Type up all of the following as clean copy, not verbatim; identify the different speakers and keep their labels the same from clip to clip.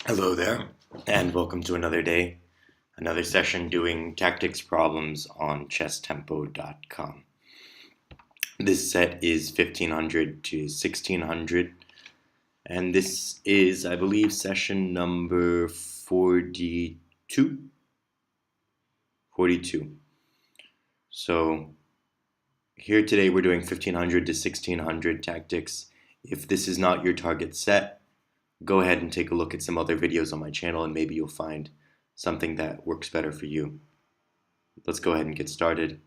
Speaker 1: Hello there, and welcome to another day, another session doing tactics problems on chesstempo.com. This set is 1500 to 1600, and this is, I believe, session number 42. 42. So, here today we're doing 1500 to 1600 tactics. If this is not your target set, go ahead and take a look at some other videos on my channel and maybe you'll find something that works better for you. Let's go ahead and get started.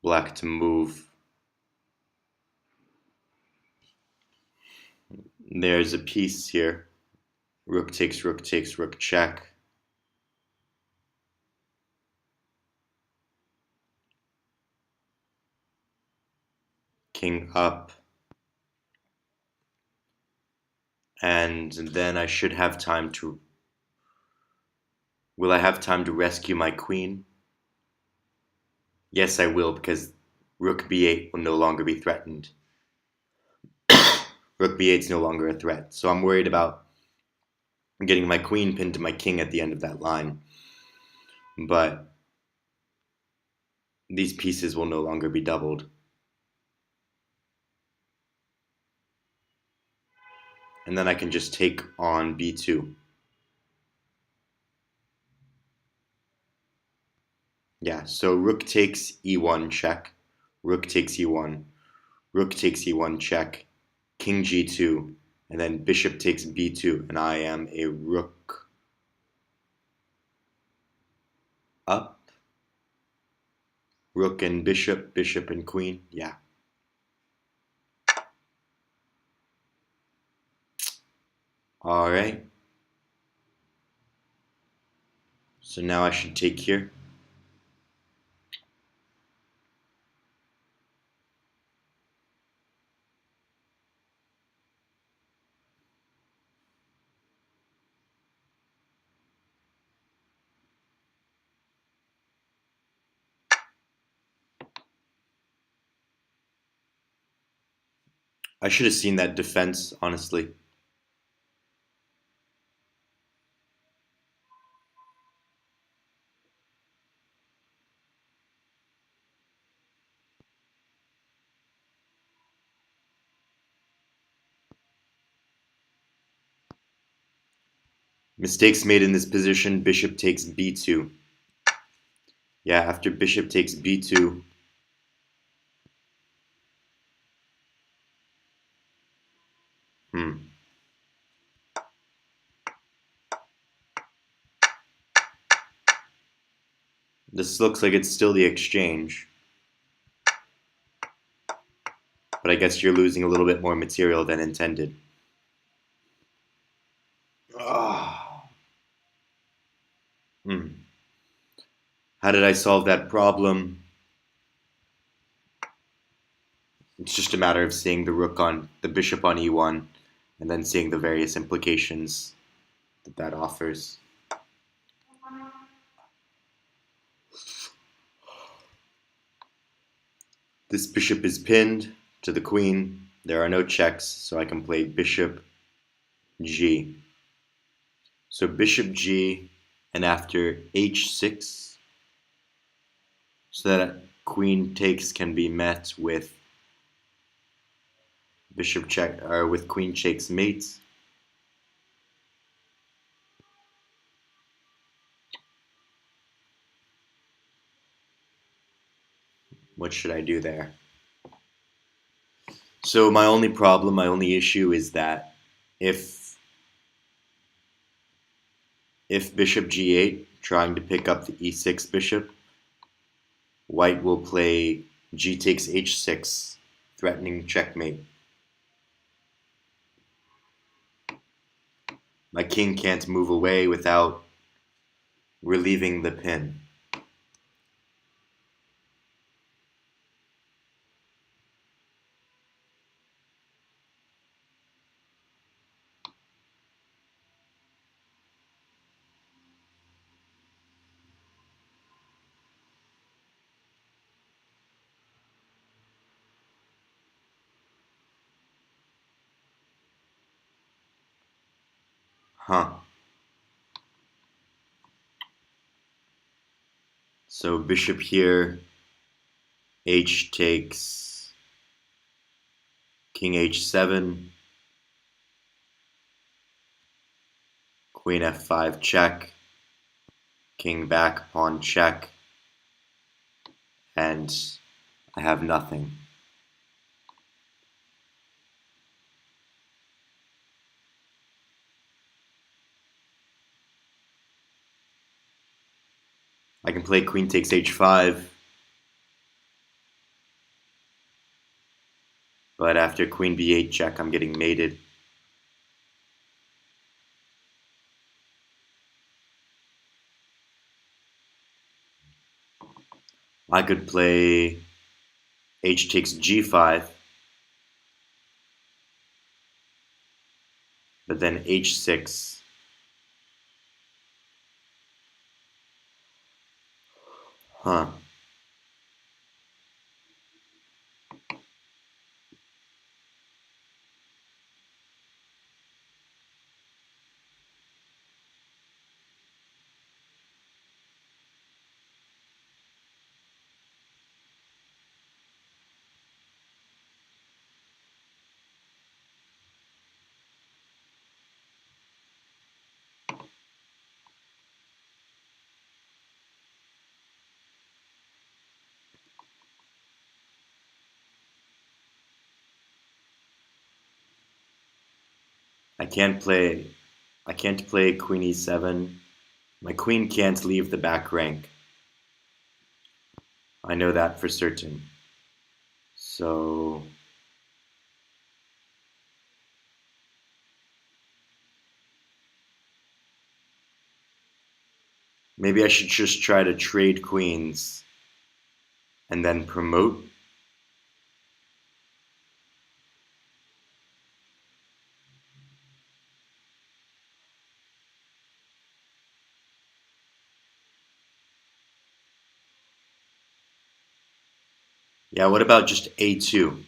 Speaker 1: Black to move. There's a piece here. Rook takes, rook check. King up. And then I should have time to... Will I have time to rescue my queen? Yes, I will, because rook b8 will no longer be threatened. Rook b8 is no longer a threat. So I'm worried about getting my queen pinned to my king at the end of that line. But these pieces will no longer be doubled. And then I can just take on b2. Yeah, so rook takes e1 check, rook takes e1, rook takes e1 check, king g2, and then bishop takes b2, and I am a rook up, rook and bishop, bishop and queen, yeah. Alright, so now I should take here. I should have seen that defense, honestly. Mistakes made in this position, bishop takes b2. Yeah, after bishop takes b2, this looks like it's still the exchange. But I guess you're losing a little bit more material than intended. Ah. How did I solve that problem? It's just a matter of seeing the rook on the bishop on e1 and then seeing the various implications that offers. This bishop is pinned to the queen. There are no checks, so I can play bishop g. So bishop g, and after h6, so that queen takes can be met with bishop check, or with queen takes mates. What should I do there? So my only problem, my only issue is that if bishop g8, trying to pick up the e6 bishop, white will play g takes h6, threatening checkmate. My king can't move away without relieving the pin. Huh. So bishop here, h takes king h7, queen f5 check, king back, pawn check, and I have nothing. I can play queen takes h5, but after queen b8 check, I'm getting mated. I could play h takes g5, but then h6. Huh. I can't play queen e7. My queen can't leave the back rank. I know that for certain. So maybe I should just try to trade queens and then promote. Yeah, what about just a2?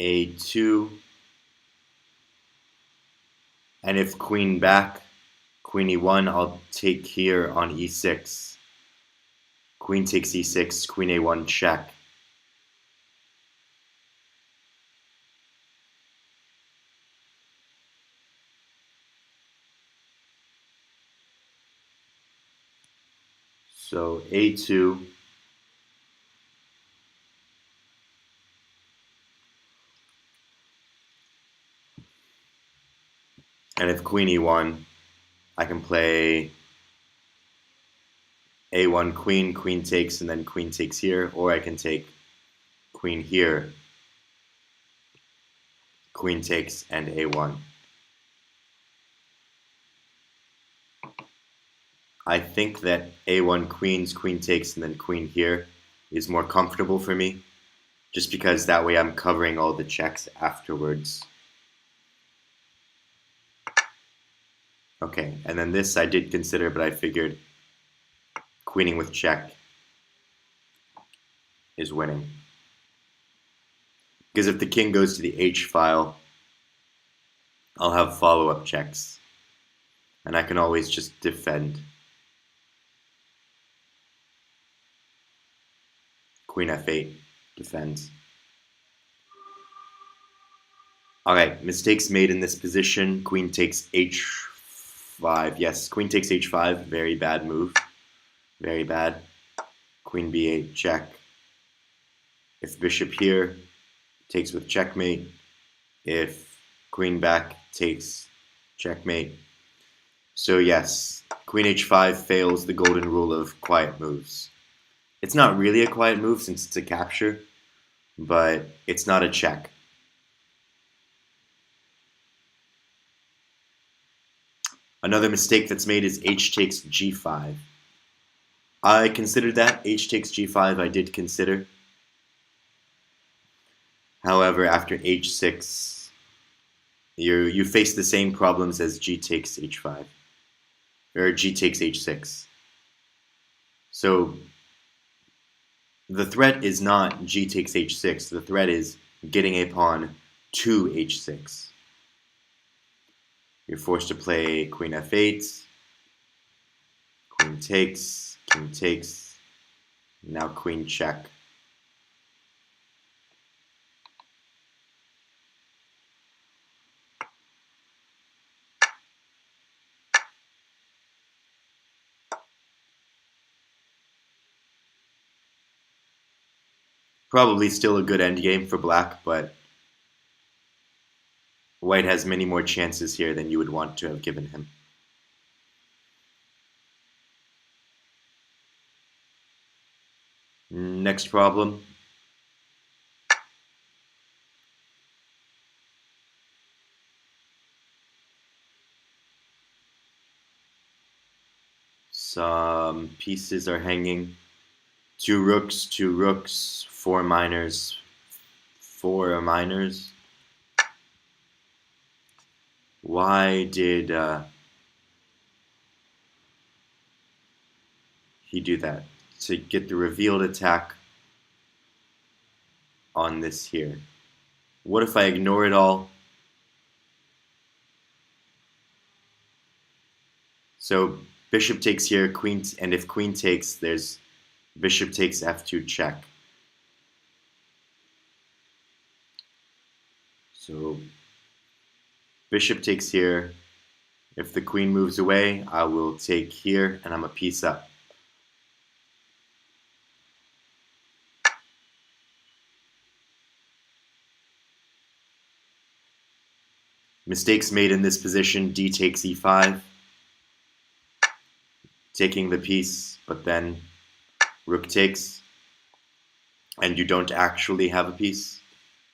Speaker 1: a2, and if queen back, queen e1, I'll take here on e6. Queen takes e6, queen a1 check. So a2, and if queen e1, I can play a1 queen, queen takes, and then queen takes here, or I can take queen here, queen takes, and a1. I think that a1 queens, queen takes, and then queen here is more comfortable for me, just because that way I'm covering all the checks afterwards. Okay, and then this I did consider, but I figured queening with check is winning. Because if the king goes to the h file, I'll have follow-up checks, and I can always just defend. Queen f8 defends. Alright, mistakes made in this position. Queen takes h5. Yes, queen takes h5. Very bad move. Very bad. Queen b8 check. If bishop here, takes with checkmate. If queen back, takes checkmate. So yes, queen h5 fails the golden rule of quiet moves. It's not really a quiet move since it's a capture, but it's not a check. Another mistake that's made is h takes g5. I considered that. H takes g5 I did consider. However, after h6, you face the same problems as g takes h5, or g takes h6. So the threat is not g takes h6. The threat is getting a pawn to h6. You're forced to play queen f8, queen takes, king takes, now queen check. Probably still a good endgame for black, but white has many more chances here than you would want to have given him. Next problem. Some pieces are hanging. Two rooks, four minors, four minors. Why did he do that? To get the revealed attack on this here. What if I ignore it all? So bishop takes here, queen, and if queen takes, there's bishop takes f2 check. So bishop takes here. If the queen moves away, I will take here, and I'm a piece up. Mistakes made in this position, d takes e5. Taking the piece, but then rook takes, and you don't actually have a piece.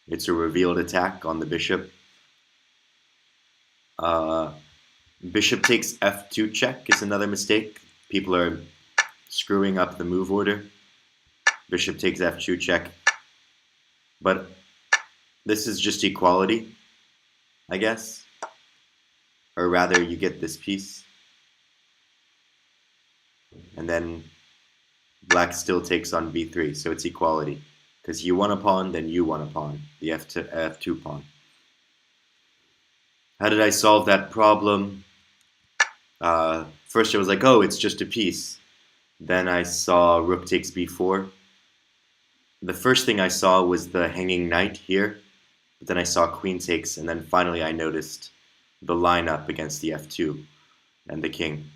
Speaker 1: It's a revealed attack on the bishop. Bishop takes f2 check is another mistake. People are screwing up the move order. Bishop takes f2 check. But this is just equality, I guess. Or rather, you get this piece. And then black still takes on b3, so it's equality. Because you won a pawn, then you won a pawn, the f2 pawn. How did I solve that problem? First I was like, oh, it's just a piece. Then I saw rook takes b4. The first thing I saw was the hanging knight here, but then I saw queen takes, and then finally I noticed the lineup against the f2 and the king.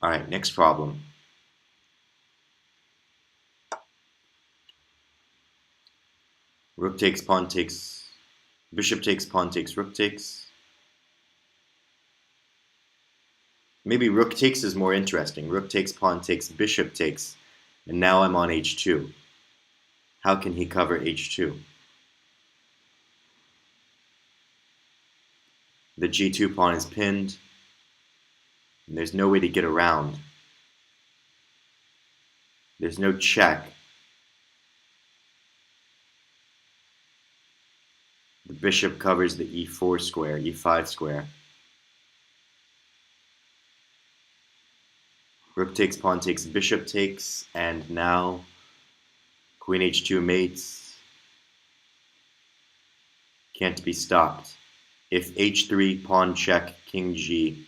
Speaker 1: Alright, next problem. Rook takes, pawn takes, bishop takes, pawn takes, rook takes. Maybe rook takes is more interesting. Rook takes, pawn takes, bishop takes, and now I'm on h2. How can he cover h2? The g2 pawn is pinned, and there's no way to get around. There's no check. The bishop covers the e4 square, e5 square. Rook takes, pawn takes, bishop takes, and now queen h2 mates. Can't be stopped. If h3, pawn check, king g.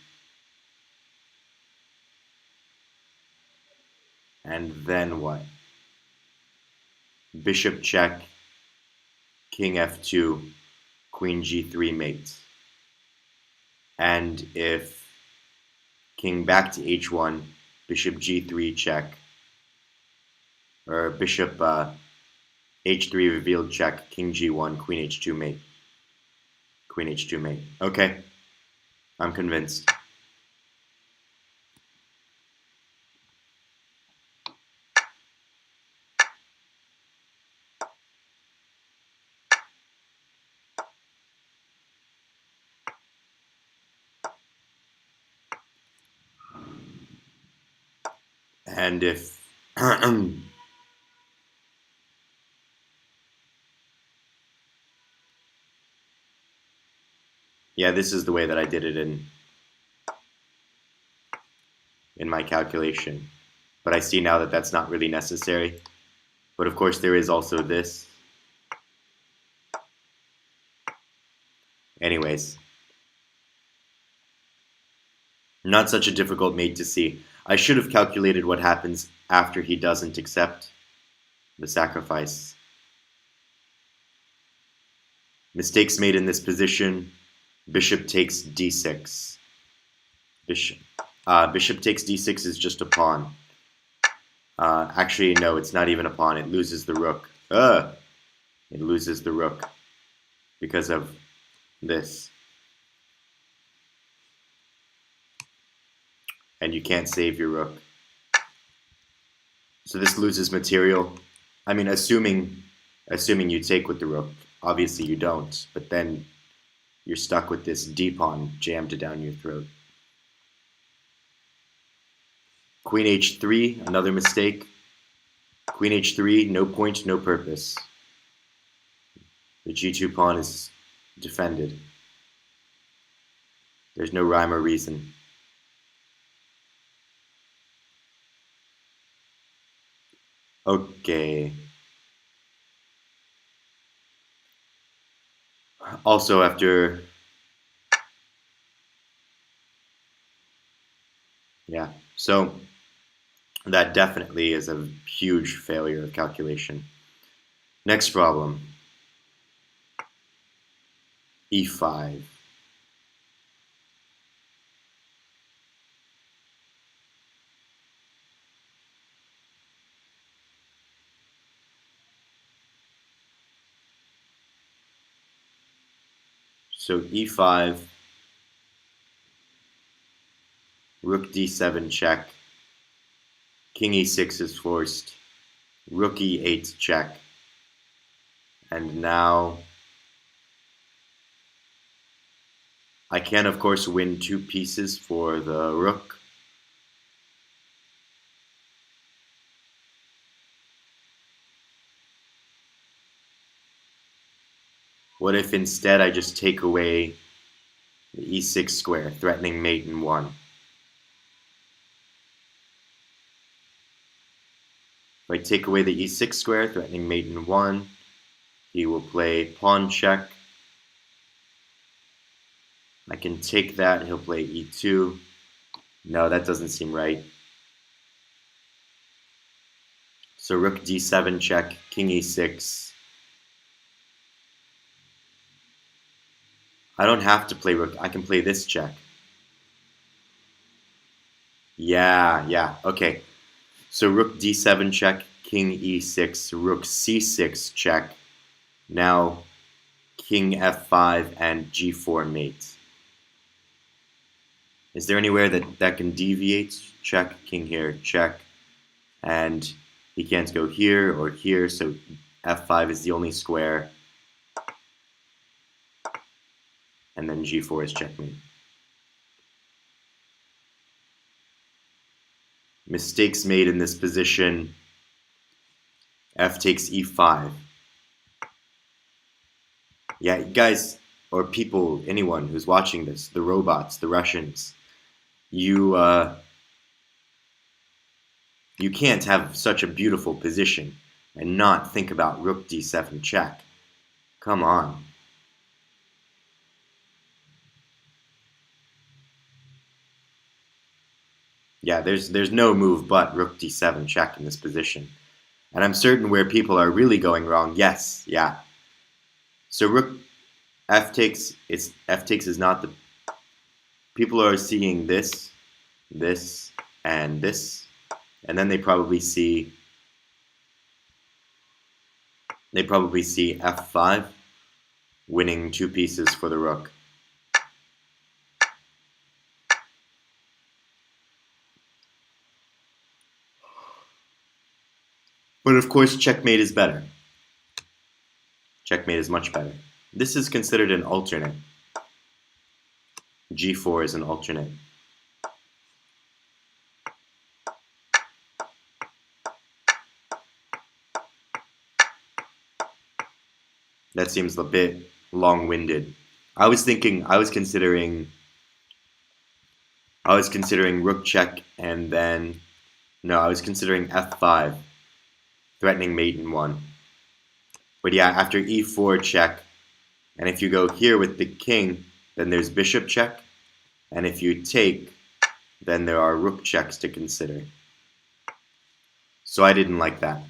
Speaker 1: And then what? Bishop check, king f2, queen g3 mates. And if king back to h1, bishop g3 check, or bishop h3 revealed check, king g1, queen h2 mate. Queen h2 mate. Okay, I'm convinced. And if yeah, this is the way that I did it in my calculation. But I see now that that's not really necessary. But of course there is also this. Anyways, not such a difficult mate to see. I should have calculated what happens after he doesn't accept the sacrifice. Mistakes made in this position. Bishop takes d6. Bishop takes d6 is just a pawn. Actually, no, it's not even a pawn. It loses the rook. It loses the rook because of this. And you can't save your rook. So this loses material. I mean, assuming you take with the rook. Obviously you don't, but then you're stuck with this d-pawn jammed down your throat. Queen h3, another mistake. Queen h3, no point, no purpose. The g2 pawn is defended. There's no rhyme or reason. Okay. Also after... Yeah, so that definitely is a huge failure of calculation. Next problem. e5. So e5, rook d7 check, king e6 is forced, rook e8 check, and now I can of course win 2 pieces for the rook. What if instead I just take away the e6 square, threatening mate in 1? If I take away the e6 square, threatening mate in 1, he will play pawn check. I can take that, he'll play e2. No, that doesn't seem right. So rook d7 check, king e6. I don't have to play rook, I can play this check. Yeah, okay. So rook d7 check, king e6, rook c6 check. Now king f5 and g4 mate. Is there anywhere that can deviate? Check, king here, check. And he can't go here or here, so f5 is the only square. And then g4 is checkmate. Mistakes made in this position. F takes e5. Yeah, guys, or people, anyone who's watching this, the robots, the Russians, you can't have such a beautiful position and not think about rook d7 check. Come on. Yeah, there's no move but rook d7 check in this position. And I'm certain where people are really going wrong, yes, yeah. So rook f takes is not the... People are seeing this, this, and this, and then they probably see f5, winning 2 pieces for the rook. But of course, checkmate is better. Checkmate is much better. This is considered an alternate. g4 is an alternate. That seems a bit long-winded. I was considering rook check and then, no, I was considering f5, threatening mate in 1. But yeah, after e4 check, And if you go here with the king, then there's bishop check. And if you take, then there are rook checks to consider. So I didn't like that.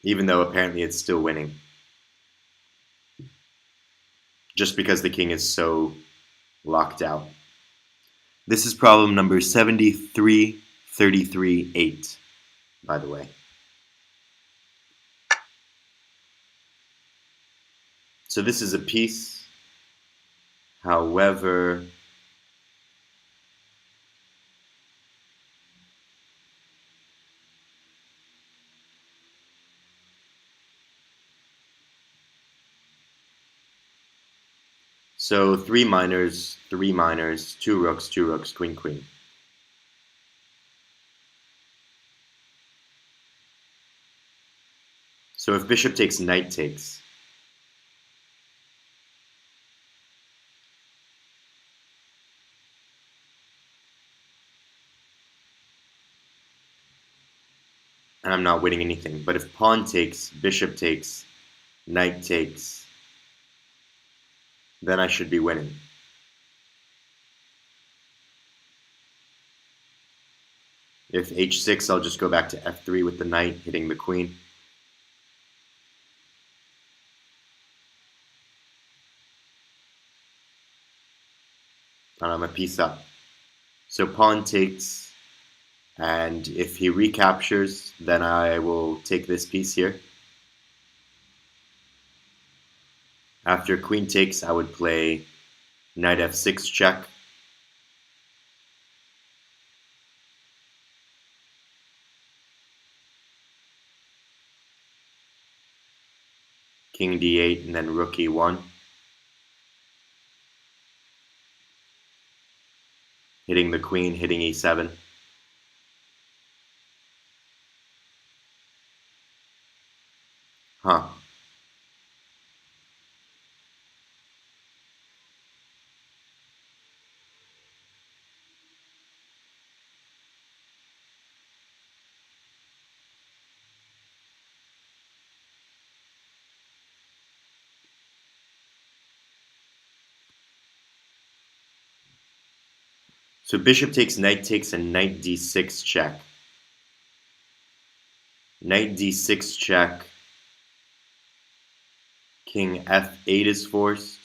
Speaker 1: Even though apparently it's still winning. Just because the king is so locked out. This is problem number 7333-8, by the way. So this is a piece. However, so three minors, 2 rooks, queen, queen. So if bishop takes, knight takes. And I'm not winning anything. But if pawn takes, bishop takes, knight takes, then I should be winning. If h6, I'll just go back to f3 with the knight, hitting the queen. And I'm a piece up. So pawn takes, and if he recaptures, then I will take this piece here. After queen takes, I would play knight f6 check. King d8, and then rook e1. Hitting the queen, hitting e7. Huh. So bishop takes, and knight d6 check. Knight d6 check. King f8 is forced.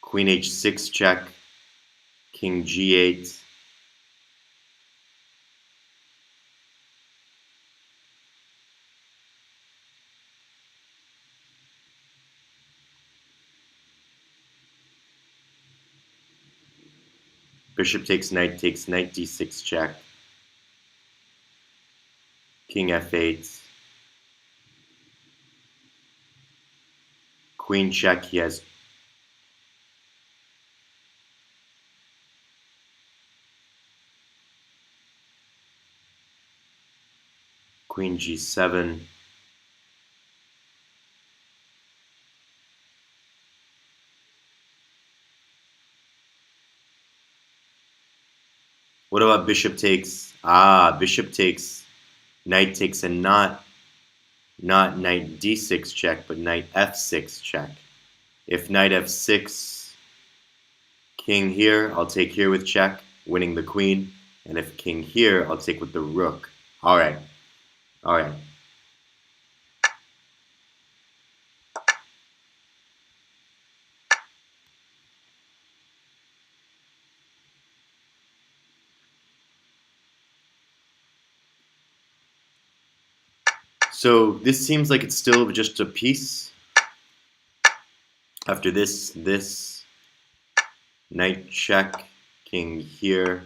Speaker 1: Queen h6 check. King g8. Bishop takes, knight d6 check. King f8. Queen check, he has queen g7. What about bishop takes? Bishop takes, knight takes, and not knight d6 check, but knight f6 check. If knight f6, king here, I'll take here with check, winning the queen. And if king here, I'll take with the rook. Alright. Alright. So this seems like it's still just a piece. After this, knight check, king here,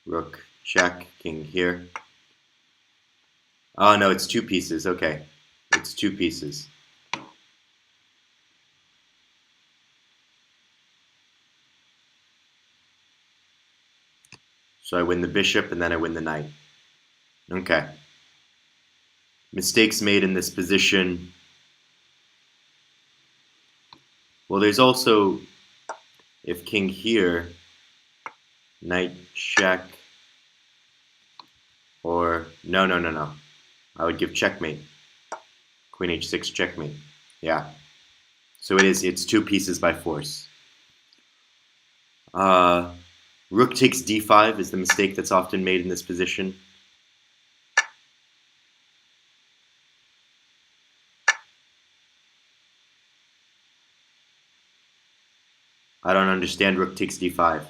Speaker 1: rook check, king here. Oh no, it's two pieces. Okay, it's two pieces. So I win the bishop and then I win the knight. Okay. Mistakes made in this position. Well, there's also, if king here, knight check, or no. I would give checkmate. Queen h6 checkmate. Yeah. So it's 2 pieces by force. Rook takes d5 is the mistake that's often made in this position. I don't understand rook takes d5.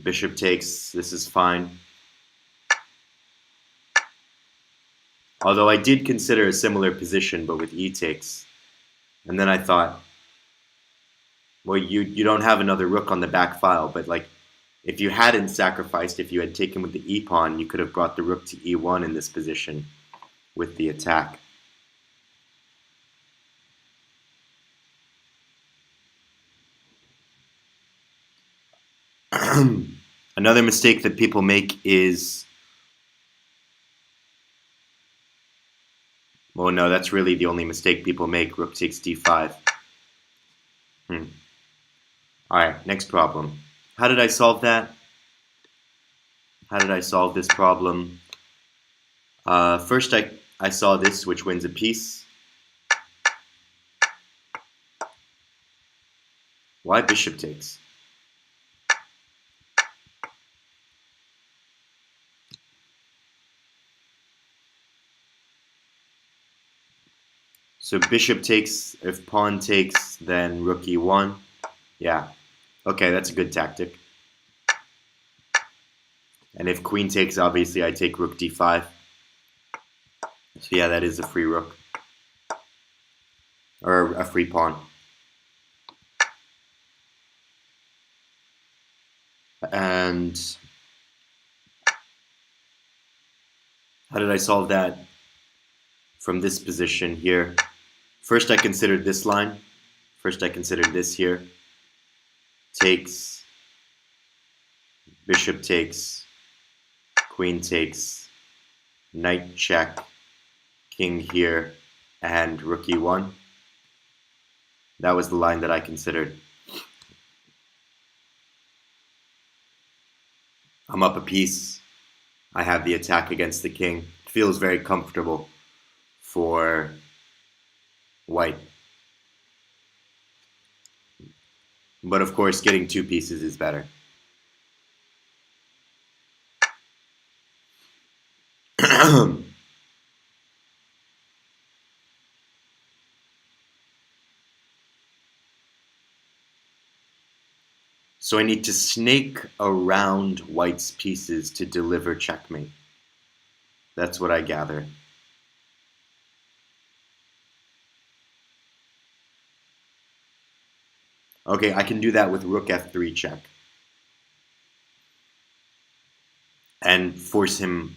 Speaker 1: Bishop takes, this is fine. Although I did consider a similar position, but with e takes. And then I thought, well, you don't have another rook on the back file, but like, if you hadn't sacrificed, if you had taken with the e pawn, you could have brought the rook to e1 in this position with the attack. Another mistake that people make is, well, no, that's really the only mistake people make. Rook takes d5. Alright, next problem. How did I solve that? How did I solve this problem? First, I saw this, which wins a piece. Why bishop takes? So bishop takes, if pawn takes, then rook e1. Yeah. Okay, that's a good tactic. And if queen takes, obviously I take rook d5. So yeah, that is a free rook. Or a free pawn. And how did I solve that from this position here? First I considered this line. First I considered this here. Takes, bishop takes, queen takes, knight check, king here, and rook e1. That was the line that I considered. I'm up a piece. I have the attack against the king. It feels very comfortable for white. But of course, getting 2 pieces is better. So I need to snake around white's pieces to deliver checkmate. That's what I gather. Okay, I can do that with rook f3 check. And force him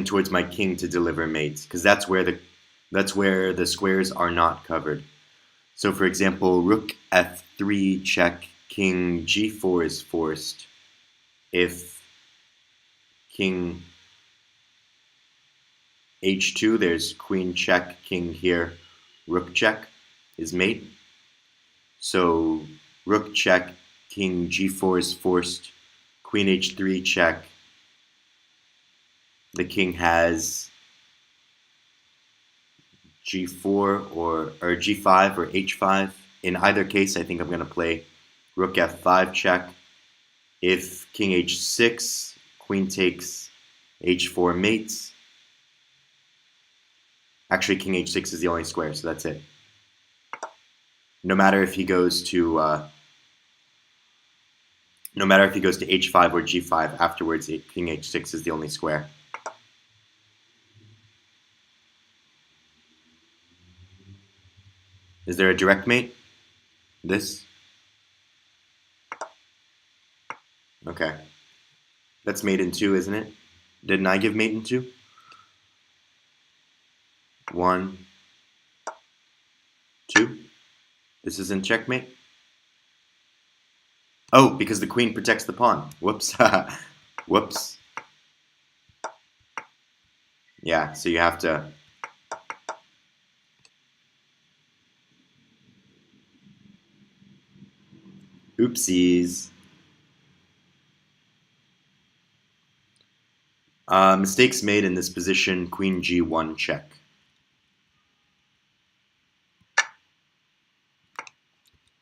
Speaker 1: towards my king to deliver mates, because that's where the squares are not covered. So for example, rook f3 check, king g4 is forced if king h2, there's queen check, king here, rook check is mate. So rook check, king g4 is forced, queen h3 check. The king has g4 or g5 or h5. In either case, I think I'm going to play rook f5 check. If king h6, queen takes h4 mates. Actually, king h6 is the only square, so that's it. No matter if he goes to h5 or g5, afterwards king h6 is the only square. Is there a direct mate? This? Okay. That's mate in 2, isn't it? Didn't I give mate in 2? 1, 2. This is in checkmate. Oh, because the queen protects the pawn. Whoops. Whoops. Yeah, so you have to Oopsies. Mistakes made in this position, queen g1 check.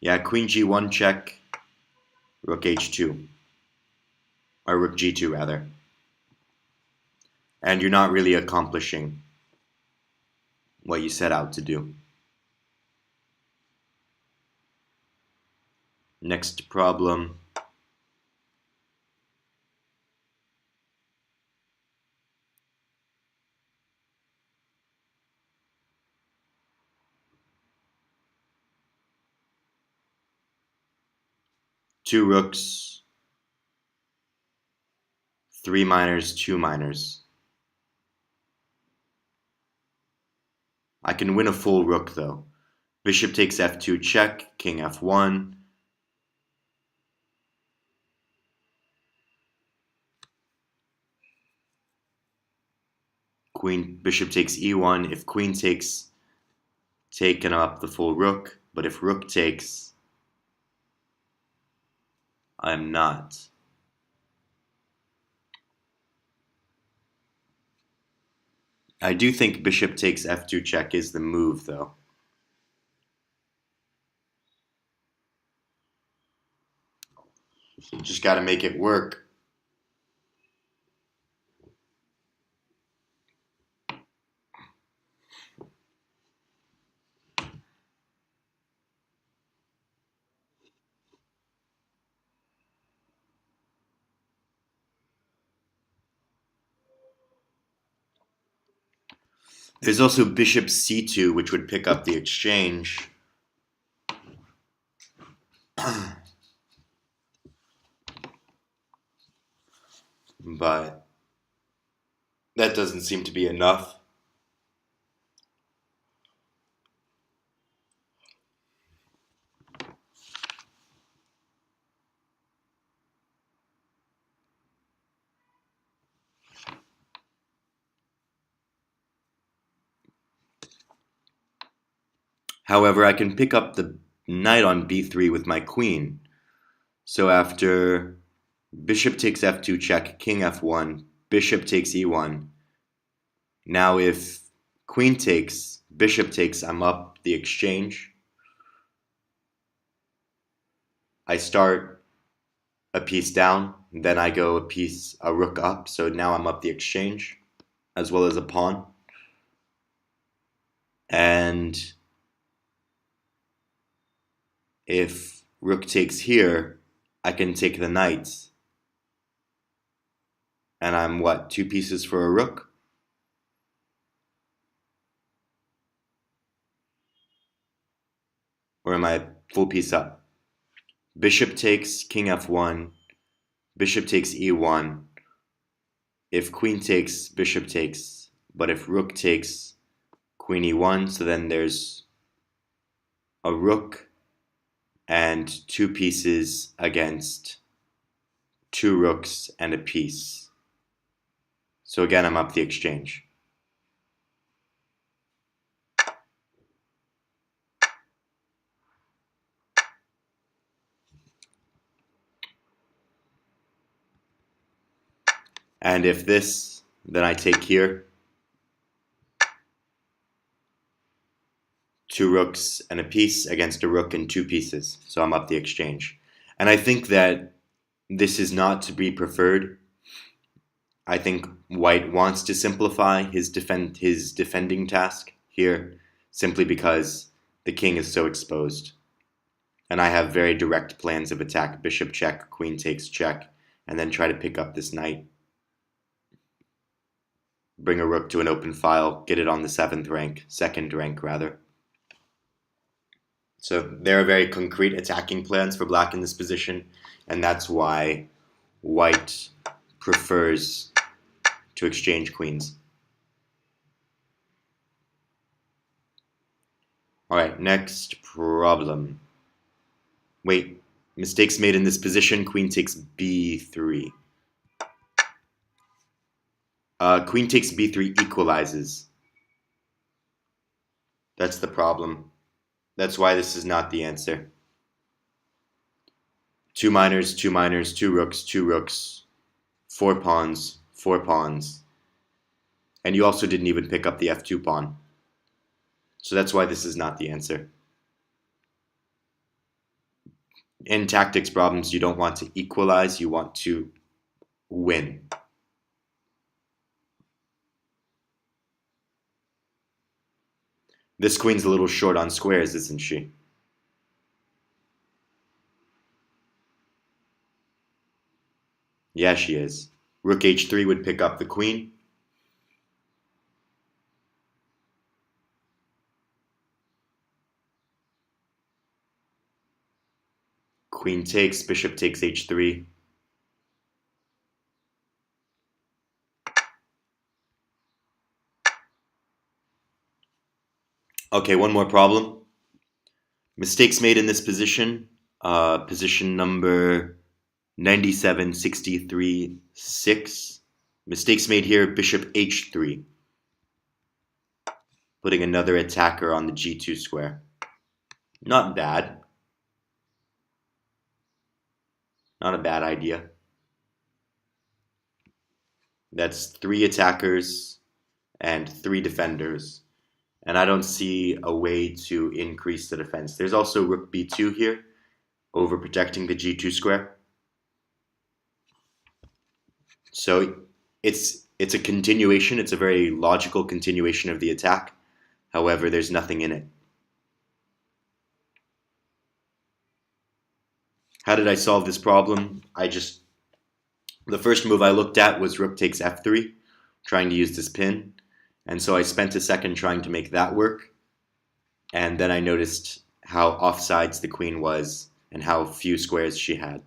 Speaker 1: Yeah, queen g1 check, rook h2. Or rook g2 rather. And you're not really accomplishing what you set out to do. Next problem. Two rooks, three minors, two minors. I can win a full rook though. Bishop takes f2 check, king f1. Bishop takes e1. If queen takes, taken up the full rook. But if rook takes, I'm not. I do think bishop takes f2 check is the move though. Just gotta make it work. There's also bishop c2, which would pick up the exchange. But that doesn't seem to be enough. However, I can pick up the knight on b3 with my queen. So after bishop takes f2 check, king f1, bishop takes e1. Now if queen takes, bishop takes, I'm up the exchange. I start a piece down, then I go a rook up, so now I'm up the exchange, as well as a pawn. And if rook takes here, I can take the knight. And I'm what, 2 pieces for a rook? Or am I full piece up? Bishop takes, king f1, bishop takes e1. If queen takes, bishop takes. But if rook takes, queen e1, so then there's a rook and 2 pieces against 2 rooks and a piece. So again, I'm up the exchange. And if this, then I take here. 2 rooks and a piece against a rook and 2 pieces. So I'm up the exchange. And I think that this is not to be preferred. I think white wants to simplify his defending task here simply because the king is so exposed. And I have very direct plans of attack. Bishop check, queen takes check, and then try to pick up this knight. Bring a rook to an open file, get it on the 2nd rank rather. So there are very concrete attacking plans for black in this position, and that's why white prefers to exchange queens. Alright, next problem. Wait, mistakes made in this position, queen takes b3. Queen takes b3 equalizes. That's the problem. That's why this is not the answer. Two minors, two minors, two rooks, four pawns. And you also didn't even pick up the f2 pawn. So that's why this is not the answer. In tactics problems, you don't want to equalize, you want to win. This queen's a little short on squares, isn't she? Yeah, she is. Rook h3 would pick up the queen. Queen takes, bishop takes h3. Okay, one more problem. Mistakes made in this position. Position number 97, 63, 6. Mistakes made here, bishop h3. Putting another attacker on the g2 square. Not bad. Not a bad idea. That's 3 attackers and 3 defenders. And I don't see a way to increase the defense. There's also rook b2 here, overprotecting the g2 square. So it's a continuation. It's a very logical continuation of the attack. However, there's nothing in it. How did I solve this problem? The first move I looked at was rook takes f3, trying to use this pin. And so I spent a second trying to make that work. And then I noticed how offsides the queen was and how few squares she had.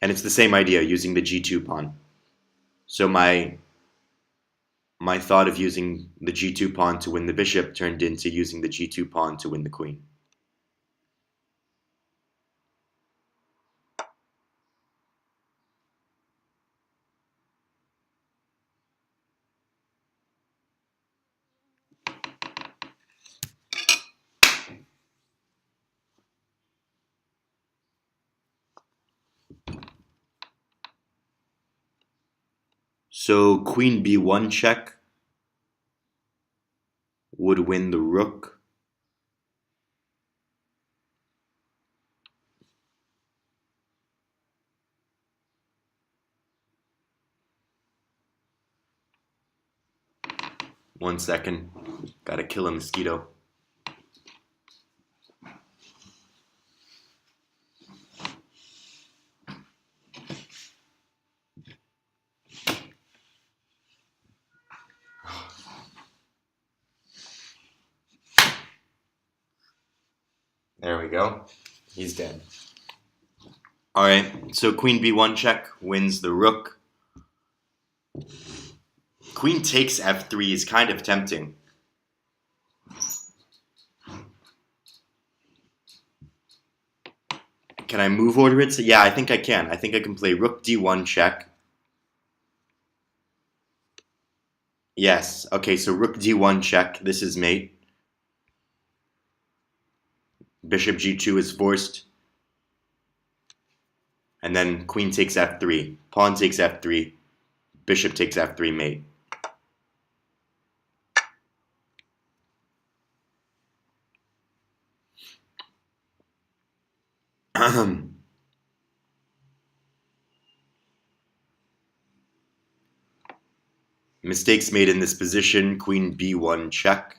Speaker 1: And it's the same idea, using the g2 pawn. So my thought of using the g2 pawn to win the bishop turned into using the g2 pawn to win the queen. So queen b1 check would win the rook. One second. Gotta kill a mosquito. There we go. He's dead. Alright, so queen b1 check wins the rook. Queen takes f3 is kind of tempting. Can I move order it? So, yeah, I think I can. I think I can play rook d1 check. Yes. Okay, so rook d1 check. This is mate. Bishop g2 is forced. And then queen takes f3. Pawn takes f3. Bishop takes f3 mate. Mistakes made in this position. Queen b1 check.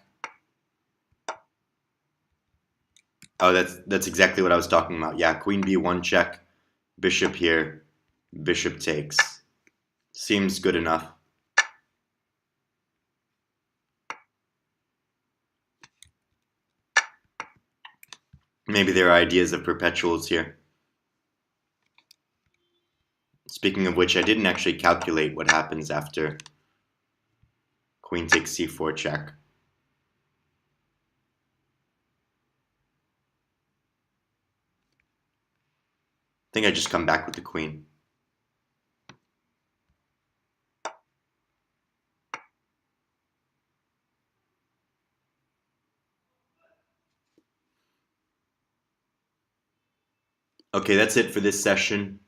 Speaker 1: Oh, that's exactly what I was talking about. Yeah, queen b1 check. Bishop here. Bishop takes. Seems good enough. Maybe there are ideas of perpetuals here. Speaking of which, I didn't actually calculate what happens after queen takes c4 check. I think I just come back with the queen. Okay, that's it for this session.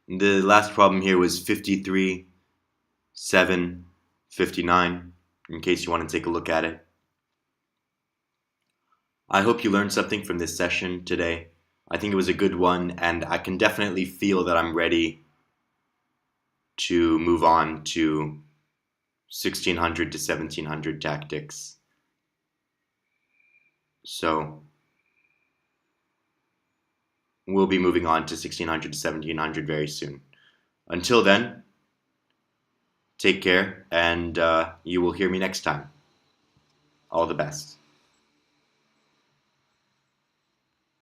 Speaker 1: The last problem here was 53, 7, 59, in case you want to take a look at it. I hope you learned something from this session today. I think it was a good one, and I can definitely feel that I'm ready to move on to 1600 to 1700 tactics. So we'll be moving on to 1600 to 1700 very soon. Until then, take care, and you will hear me next time. All the best.